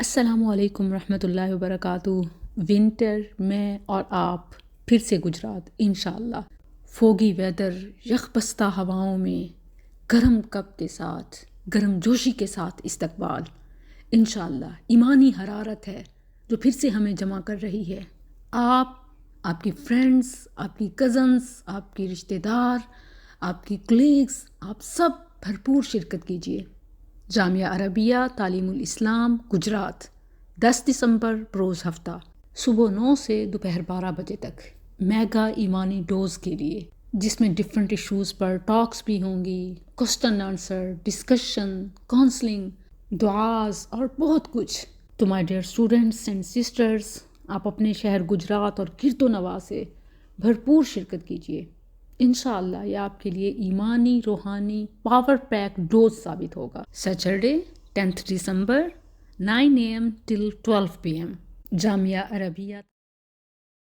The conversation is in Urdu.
السلام علیکم ورحمۃ اللہ وبرکاتہ۔ ونٹر میں اور آپ پھر سے گجرات انشاءاللہ۔ فوگی ویدر، یخ بستہ ہواؤں میں گرم کپ کے ساتھ، گرم جوشی کے ساتھ استقبال انشاءاللہ۔ ایمانی حرارت ہے جو پھر سے ہمیں جمع کر رہی ہے۔ آپ کی فرینڈز، آپ کی کزنز، آپ کی رشتہ دار، آپ کی کلیگز، آپ سب بھرپور شرکت کیجیے۔ جامعہ عربیہ تعلیم الاسلام گجرات، 10 دسمبر بروز ہفتہ، صبح 9 سے دوپہر 12 بجے تک میگا ایمانی ڈوز کے لیے، جس میں ڈیفرنٹ ایشوز پر ٹاکس بھی ہوں گی، کوسچن آنسر، ڈسکشن، کاؤنسلنگ، دعاز اور بہت کچھ۔ تو my dear students and sisters, آپ اپنے شہر گجرات اور گرد و نواح سے بھرپور شرکت کیجیے۔ انشاءاللہ یہ آپ کے لیے ایمانی روحانی پاور پیک ڈوز ثابت ہوگا۔ Saturday 10 December 9 AM till 12 PM، Jamia Arabia